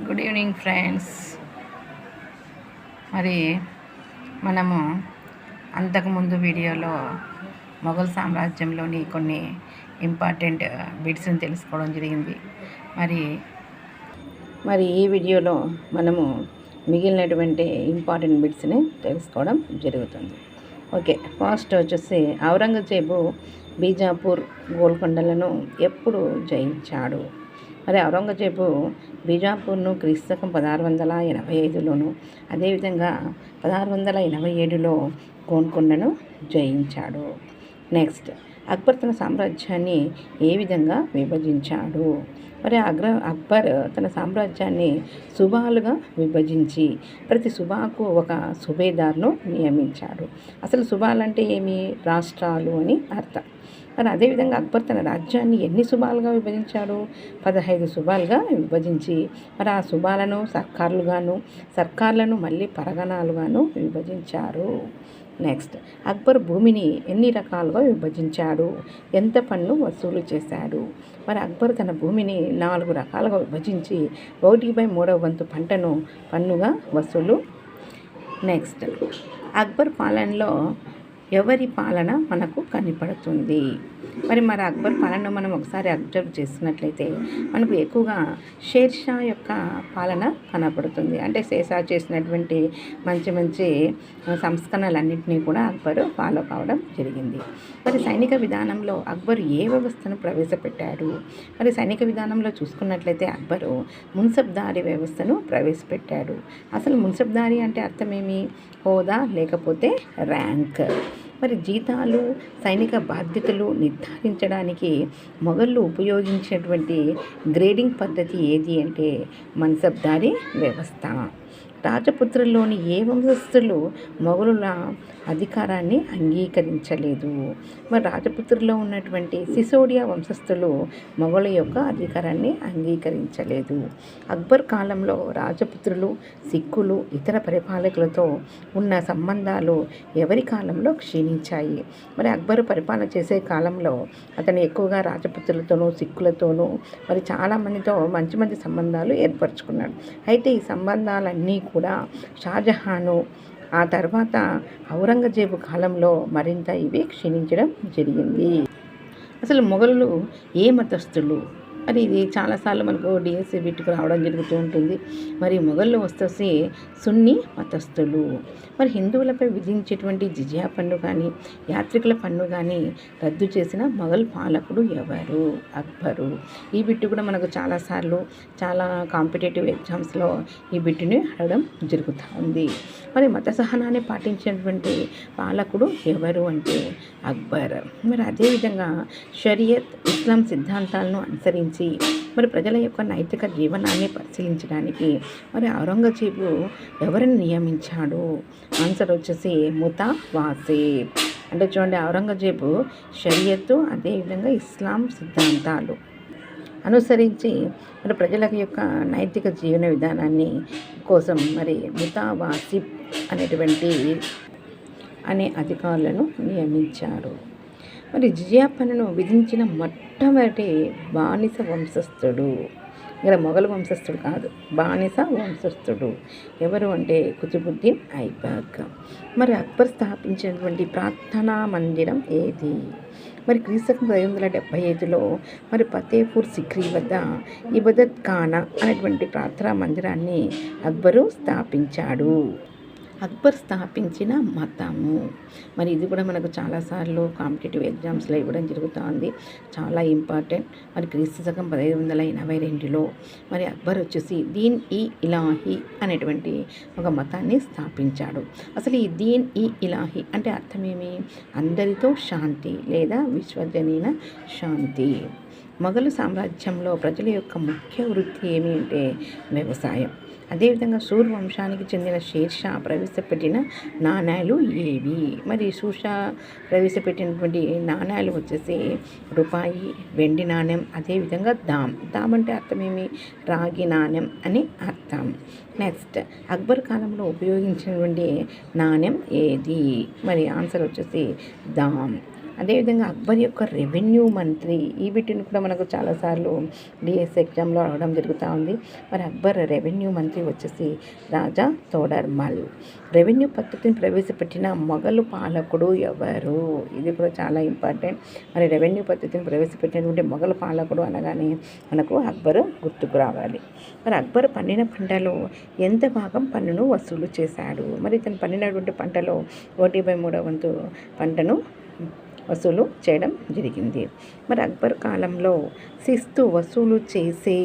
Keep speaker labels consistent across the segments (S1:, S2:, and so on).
S1: Good evening friends. మరి మనము అంతకుముందు వీడియోలో మొఘల్ సామ్రాజ్యంలోని కొన్ని ఇంపార్టెంట్ బిట్స్ని తెలుసుకోవడం జరిగింది. మరి ఈ వీడియోలో మనము మిగిలినటువంటి ఇంపార్టెంట్ బిట్స్ని తెలుసుకోవడం జరుగుతుంది. ఓకే, ఫస్ట్ వచ్చేసి ఔరంగజేబు బీజాపూర్, గోల్కొండలను ఎప్పుడు జయించాడు? మరి ఔరంగజేబు బీజాపూర్ను క్రీస్తకం 1685లోను, అదేవిధంగా 1687లో గోల్కొండను జయించాడు. నెక్స్ట్, అక్బర్ తన సామ్రాజ్యాన్ని ఏ విధంగా విభజించాడు? మరి అక్బర్ తన సామ్రాజ్యాన్ని సుబాలుగా విభజించి ప్రతి సుబాకు ఒక సుబేదార్ను నియమించాడు. అసలు సుబాలు అంటే ఏమి? రాష్ట్రాలు అని అర్థం. మరి అదేవిధంగా అక్బర్ తన రాజ్యాన్ని ఎన్ని సుబాలుగా విభజించాడు? 15 సుబాలుగా విభజించి మరి ఆ సుబాలను సర్కార్లను మళ్ళీ పరగణాలుగాను విభజించారు. నెక్స్ట్, అక్బర్ భూమిని ఎన్ని రకాలుగా విభజించాడు? ఎంత పన్ను వసూలు చేశాడు? మరి అక్బర్ తన భూమిని 4 రకాలుగా విభజించి 1/3 వంతు పంటను పన్నుగా వసూలు. నెక్స్ట్, అక్బర్ పాలనలో ఎవరి పాలన మనకు కనపడుతుంది? మరి అక్బర్ పాలన మనం ఒకసారి అబ్జర్వ్ చేసినట్లయితే మనకు ఎక్కువగా షేర్షా యొక్క పాలన కనపడుతుంది. అంటే షేర్షా చేసినటువంటి మంచి సంస్కరణలన్నింటినీ కూడా అక్బర్ ఫాలో కావడం జరిగింది. మరి సైనిక విధానంలో అక్బర్ ఏ వ్యవస్థను ప్రవేశపెట్టాడు? మరి సైనిక విధానంలో చూసుకున్నట్లయితే అక్బరు మున్సబ్దారీ వ్యవస్థను ప్రవేశపెట్టాడు. అసలు మున్సబ్దారీ అంటే అర్థమేమి? హోదా లేకపోతే ర్యాంక్. మరి జీతాలు, సైనిక బాధ్యతలు నిర్ధారించడానికి మొఘళ్ళు ఉపయోగించేటువంటి గ్రేడింగ్ పద్ధతి ఏది అంటే మన్సబ్దారీ వ్యవస్థ. రాజపుత్రుల్లోని ఏ వంశస్థులు మొఘలుల అధికారాన్ని అంగీకరించలేదు? మరి రాజపుత్రుల్లో ఉన్నటువంటి సిసోడియా వంశస్థులు మొఘలు యొక్క అధికారాన్ని అంగీకరించలేదు. అక్బర్ కాలంలో రాజపుత్రులు, సిక్కులు, ఇతర పరిపాలకులతో ఉన్న సంబంధాలు ఎవరి కాలంలో క్షీణించాయి? మరి అక్బర్ పరిపాలన చేసే కాలంలో అతను ఎక్కువగా రాజపుత్రులతోనూ, సిక్కులతోనూ మరి చాలామందితో మంచి సంబంధాలు ఏర్పరచుకున్నాడు. అయితే ఈ సంబంధాలన్నీ కూడా షాజహాను, ఆ తర్వాత ఔరంగజేబు కాలంలో మరింత ఇవి క్షీణించడం జరిగింది. అసలు మొఘలులు ఏ మతస్థులు? మరి ఇది చాలాసార్లు మనకు డిఎస్సి బిట్టుకు రావడం జరుగుతూ ఉంటుంది. మరి మొఘళ్ళు వచ్చేసి సున్నీ మతస్థులు. మరి హిందువులపై విధించేటువంటి జిజియా పన్ను కానీ, యాత్రికుల పన్ను కానీ రద్దు చేసిన మొఘల్ పాలకుడు ఎవరు? అక్బరు. ఈ బిట్టు కూడా మనకు చాలాసార్లు చాలా కాంపిటేటివ్ ఎగ్జామ్స్లో ఈ బిట్టుని అడగడం జరుగుతూ ఉంది. మరి మత సహనాన్ని పాటించినటువంటి పాలకుడు ఎవరు అంటే అక్బర్. మరి అదేవిధంగా షరియత్, ఇస్లాం సిద్ధాంతాలను అనుసరించి మరి ప్రజల యొక్క నైతిక జీవనాన్ని పరిశీలించడానికి మరి ఔరంగజేబు ఎవరిని నియమించాడు? ఆన్సర్ వచ్చేసి ముతావాసిబ్. అంటే చూడండి, ఔరంగజేబు షరియత్తు, అదేవిధంగా ఇస్లాం సిద్ధాంతాలు అనుసరించి మరి ప్రజల యొక్క నైతిక జీవన విధానాన్ని కోసం మరి ముతావాసిబ్ అనే అధికారులను నియమించారు. మరి జిజియా పన్నును విధించిన మొట్టమొదటి బానిస వంశస్థుడు, ఇక్కడ మొఘల్ వంశస్థుడు కాదు, బానిస వంశస్థుడు ఎవరు అంటే కుతుబుద్దీన్ ఐబక్. మరి అక్బర్ స్థాపించినటువంటి ప్రార్థనా మందిరం ఏది? మరి క్రీస్తకం 575లో మరి ఫతేపూర్ సిక్రీ వద్ద ఇబదత్ ఖానా అనేటువంటి ప్రార్థనా మందిరాన్ని అక్బరు స్థాపించాడు. అక్బర్ స్థాపించిన మతము. మరి ఇది కూడా మనకు చాలాసార్లు కాంపిటేటివ్ ఎగ్జామ్స్లో ఇవ్వడం జరుగుతుంది. చాలా ఇంపార్టెంట్. మరి క్రీస్తుశకం 1582లో మరి అక్బర్ వచ్చేసి దీన్ ఈ ఇలాహీ అనేటువంటి ఒక మతాన్ని స్థాపించాడు. అసలు ఈ దీన్ ఈ ఇలాహీ అంటే అర్థమేమి? అందరితో శాంతి లేదా విశ్వజనీన శాంతి. మొఘలు సామ్రాజ్యంలో ప్రజల యొక్క ముఖ్య వృత్తి ఏమి అంటే వ్యవసాయం. అదేవిధంగా సూర్ వంశానికి చెందిన షేర్షా ప్రవేశపెట్టిన నాణ్యాలు ఏవి? మరి షూషా ప్రవేశపెట్టినటువంటి నాణ్యాలు వచ్చేసి రూపాయి, వెండి నాణ్యం, అదేవిధంగా దామ్ అంటే అర్థమేమి? రాగి నాణ్యం అని అర్థం. నెక్స్ట్, అక్బర్ కాలంలో ఉపయోగించినటువంటి నాణ్యం ఏది? మరి ఆన్సర్ వచ్చేసి దామ్. అదేవిధంగా అక్బర్ యొక్క రెవెన్యూ మంత్రి, ఈ వీటిని కూడా మనకు చాలాసార్లు డిఎస్ ఎగ్జామ్లో అడగడం జరుగుతూ ఉంది. మరి అక్బర్ రెవెన్యూ మంత్రి వచ్చేసి రాజా తోడర్మల్. రెవెన్యూ పద్ధతిని ప్రవేశపెట్టిన మొఘలు పాలకుడు ఎవరు? ఇది కూడా చాలా ఇంపార్టెంట్. మరి రెవెన్యూ పద్ధతిని ప్రవేశపెట్టినటువంటి మొఘలు పాలకుడు అనగానే మనకు అక్బర్ గుర్తుకు రావాలి. మరి అక్బర్ పండిన పంటలో ఎంత భాగం పన్నును వసూలు చేశాడు? మరి ఇతను పండినటువంటి పంటలో 1/3 పంటను వసూలు చేయడం జరిగింది. మరి అక్బర్ కాలంలో శిస్తు వసూలు చేసే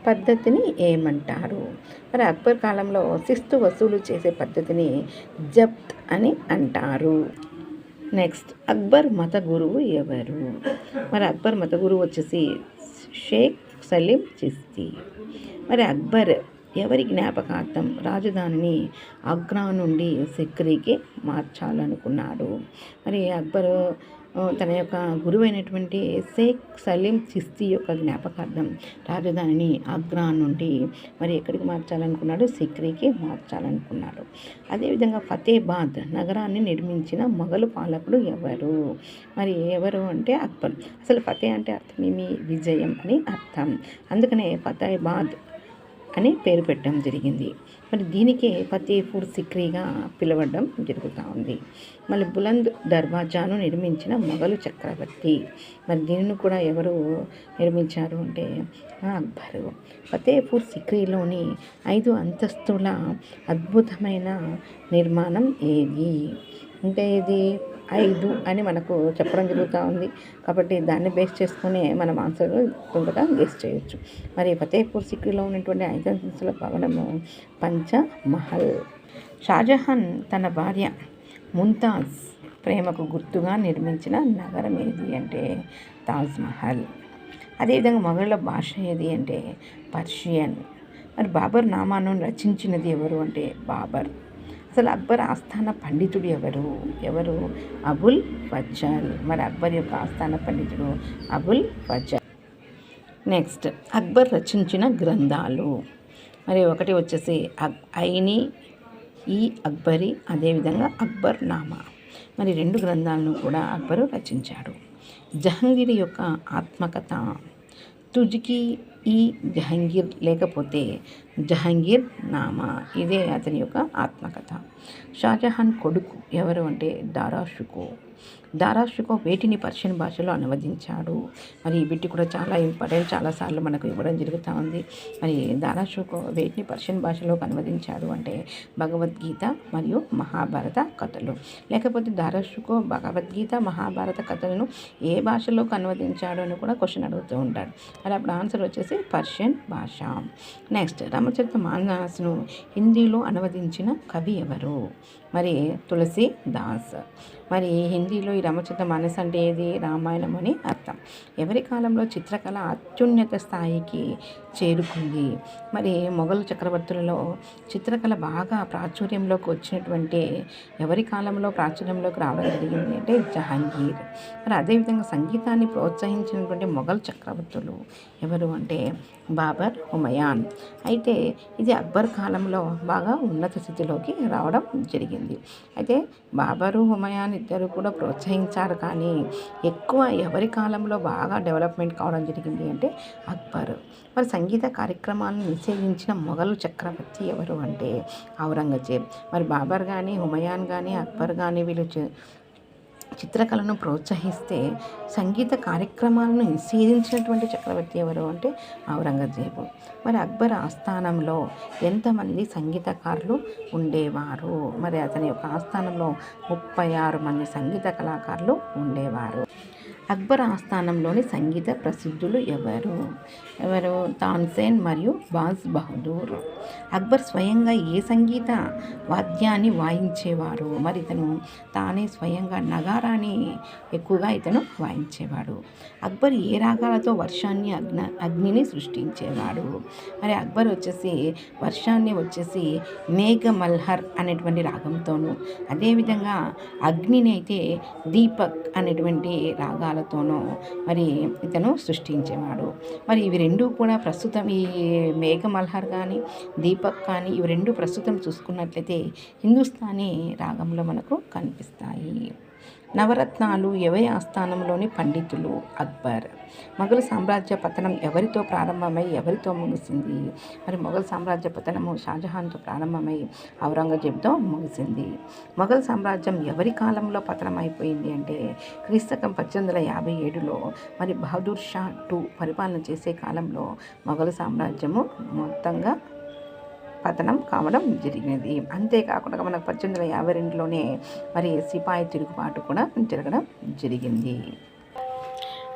S1: పద్ధతిని ఏమంటారు? మరి అక్బర్ కాలంలో శిస్తు వసూలు చేసే పద్ధతిని జబ్త్ అని అంటారు. నెక్స్ట్, అక్బర్ మత గురువు ఎవరు? మరి అక్బర్ మత గురువు వచ్చేసి షేక్ సలీం చిస్తి. మరి అక్బర్ ఎవరి జ్ఞాపకార్థం రాజధానిని ఆగ్రా నుండి సిక్రీకి మార్చాలనుకున్నాడు? మరి అక్బర్ తన యొక్క గురువైనటువంటి షేక్ సలీం చిస్తి యొక్క జ్ఞాపకార్థం రాజధానిని ఆగ్రా నుండి మరి ఎక్కడికి మార్చాలనుకున్నాడు? సిక్రీకి మార్చాలనుకున్నాడు. అదేవిధంగా ఫతేబాద్ నగరాన్ని నిర్మించిన మొఘలు పాలకుడు ఎవరు? మరి ఎవరు అంటే అక్బర్. అసలు ఫతే అంటే అర్థం ఏమి? విజయం అని అర్థం. అందుకనే ఫతేబాద్ అని పేరు పెట్టడం జరిగింది. మరి దీనికే ఫతేపూర్ సిక్రీగా పిలవడం జరుగుతూ ఉంది. మళ్ళీ బులంద్ దర్వాజాను నిర్మించిన మొఘలు చక్రవర్తి. మరి దీనిని కూడా ఎవరు నిర్మించారు అంటే అక్బరు. ఫతేపూర్ సిక్రీలోని 5 అంతస్తుల అద్భుతమైన నిర్మాణం ఏది అంటే ఇది 5 అని మనకు చెప్పడం జరుగుతూ ఉంది. కాబట్టి దాన్ని బేస్ చేసుకునే మనం ఆన్సర్ తొందరగా గెస్ చేయొచ్చు. మరి ఫతేపూర్ సిక్రీలో ఉన్నటువంటి 5 అంతస్తుల భవనము పంచమహల్. షాజహాన్ తన భార్య ముంతాజ్ ప్రేమకు గుర్తుగా నిర్మించిన నగరం ఏది అంటే తాజ్మహల్. అదేవిధంగా మొఘలుల భాష ఏది అంటే పర్షియన్. మరి బాబర్ నామాను రచించినది ఎవరు అంటే బాబర్. అసలు అక్బర్ ఆస్థాన పండితుడు ఎవరు? అబుల్ ఫజల్. మరి అక్బర్ యొక్క ఆస్థాన పండితుడు అబుల్ ఫజల్. నెక్స్ట్, అక్బర్ రచించిన గ్రంథాలు. మరి ఒకటి వచ్చేసి ఐని ఈ అక్బరి, అదేవిధంగా అక్బర్ నామా. మరి 2 గ్రంథాలను కూడా అక్బరు రచించాడు. జహంగీర్ యొక్క ఆత్మకథ, తుజ్కి ఈ జహంగీర్ లేకపోతే జహంగీర్ నామా, ఇదే అతని యొక్క ఆత్మకథ. షాజహాన్ కొడుకు ఎవరు అంటే దారాషుకో వేటిని పర్షియన్ భాషలో అనువదించాడు. మరి వీటి కూడా చాలా ఇంపార్టెంట్, చాలాసార్లు మనకు ఇవ్వడం జరుగుతూ ఉంది. మరి దారాషుకో వేటిని పర్షియన్ భాషలోకి అనువదించాడు అంటే భగవద్గీత మరియు మహాభారత కథలు. లేకపోతే దారాషుకో భగవద్గీత మహాభారత కథలను ఏ భాషలోకి అనువదించాడు అని కూడా క్వశ్చన్ అడుగుతూ ఉంటాడు. మరి అప్పుడు ఆన్సర్ వచ్చేసి పర్షియన్ భాష. నెక్స్ట్, రామచరితమానస్ను హిందీలో అనువదించిన కవి ఎవరు? మరి తులసీదాస్. మరి హిందీలో ఈ రామచరితమానస్ అంటే ఏది? రామాయణం అని అర్థం. ఎవరి కాలంలో చిత్రకళ అత్యున్నత స్థాయికి చేరుకుంది? మరి మొఘలు చక్రవర్తులలో చిత్రకళ బాగా ప్రాచుర్యంలోకి వచ్చినటువంటి ఎవరి కాలంలో ప్రాచుర్యంలోకి రావడం జరిగింది అంటే జహాంగీర్. మరి అదేవిధంగా సంగీతాన్ని ప్రోత్సహించినటువంటి మొఘల్ చక్రవర్తులు ఎవరు అంటే బాబర్, హుమయాన్. అయితే ఇది అక్బర్ కాలంలో బాగా ఉన్నత స్థితిలోకి రావడం జరిగింది. అయితే బాబరు, హుమయాన్ ఇద్దరు కూడా ప్రోత్సహించారు, కానీ ఎక్కువ ఎవరి కాలంలో బాగా డెవలప్మెంట్ కావడం జరిగింది అంటే అక్బర్. మరి సంగీత కార్యక్రమాలను నిషేధించిన మొఘలు చక్రవర్తి ఎవరు అంటే ఔరంగజేబ్. మరి బాబర్ కానీ, హుమయాన్ కానీ, అక్బర్ కానీ వీళ్ళు చిత్రకళను ప్రోత్సహిస్తే సంగీత కార్యక్రమాలను నిషేధించినటువంటి చక్రవర్తి ఎవరు అంటే ఔరంగజేబు. మరి అక్బర్ ఆస్థానంలో ఎంతమంది సంగీతకారులు ఉండేవారు? మరి అతని యొక్క ఆస్థానంలో 36 మంది సంగీత కళాకారులు ఉండేవారు. అక్బర్ ఆస్థానంలోని సంగీత ప్రసిద్ధులు ఎవరు? తాన్సేన్ మరియు బాజ్ బహదూర్. అక్బర్ స్వయంగా ఏ సంగీత వాద్యాన్ని వాయించేవారు? మరి ఇతను తానే స్వయంగా నగారాన్ని ఎక్కువగా ఇతను వాయించేవాడు. అక్బర్ ఏ రాగాలతో వర్షాన్ని అగ్నిని సృష్టించేవాడు? మరి అక్బర్ వచ్చేసి వర్షాన్ని వచ్చేసి మేఘ మల్హర్ అనేటువంటి రాగంతోనూ, అదేవిధంగా అగ్నిని అయితే దీపక్ అనేటువంటి రాగాలతోనూ మరి ఇతను సృష్టించేవాడు. మరి ఇవి 2 కూడా ప్రస్తుతం ఈ మేఘ మల్హర్ కానీ, దీపక్ కానీ ఇవి 2 ప్రస్తుతం చూసుకున్నట్లయితే హిందుస్థానీ రాగంలో మనకు కనిపిస్తాయి. నవరత్నాలు ఎవరి ఆస్థానంలోని పండితులు? అక్బర్. మొఘల్ సామ్రాజ్య పతనం ఎవరితో ప్రారంభమై ఎవరితో ముగిసింది? మరి మొఘల్ సామ్రాజ్య పతనము షాజహాన్తో ప్రారంభమై ఔరంగజేబ్తో ముగిసింది. మొఘల్ సామ్రాజ్యం ఎవరి కాలంలో పతనం అయిపోయింది అంటే క్రీస్తకం 1857లో మరి బహదూర్ షా II పరిపాలన చేసే కాలంలో మొఘల్ సామ్రాజ్యము మొత్తంగా పతనం కావడం జరిగినది. అంతేకాకుండా మనకు 1852లోనే మరి సిపాయి తిరుగుబాటు కూడా జరగడం జరిగింది.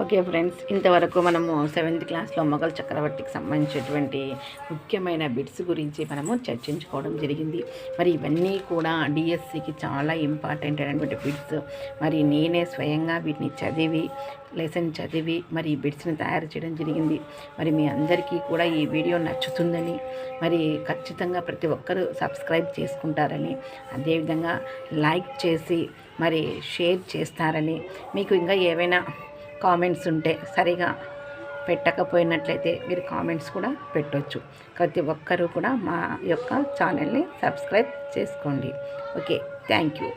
S1: ఓకే ఫ్రెండ్స్, ఇంతవరకు మనము 7th క్లాస్లో మొఘల్ చక్రవర్తికి సంబంధించినటువంటి ముఖ్యమైన బిట్స్ గురించి మనము చర్చించుకోవడం జరిగింది. మరి ఇవన్నీ కూడా డిఎస్సికి చాలా ఇంపార్టెంట్ అయినటువంటి బిట్స్. మరి నేనే స్వయంగా వీటిని లెసన్ చదివి మరి ఈ బిట్స్ని తయారు చేయడం జరిగింది. మరి మీ అందరికీ కూడా ఈ వీడియో నచ్చుతుందని, మరి ఖచ్చితంగా ప్రతి ఒక్కరూ సబ్స్క్రైబ్ చేసుకుంటారని, అదేవిధంగా లైక్ చేసి మరి షేర్ చేస్తారని, మీకు ఇంకా ఏవైనా కామెంట్స్ ఉంటే సరిగా పెట్టకపోయినట్లయితే మీరు కామెంట్స్ కూడా పెట్టవచ్చు. ప్రతి ఒక్కరూ కూడా మా యొక్క ఛానల్ని సబ్స్క్రైబ్ చేసుకోండి. Okay, thank you.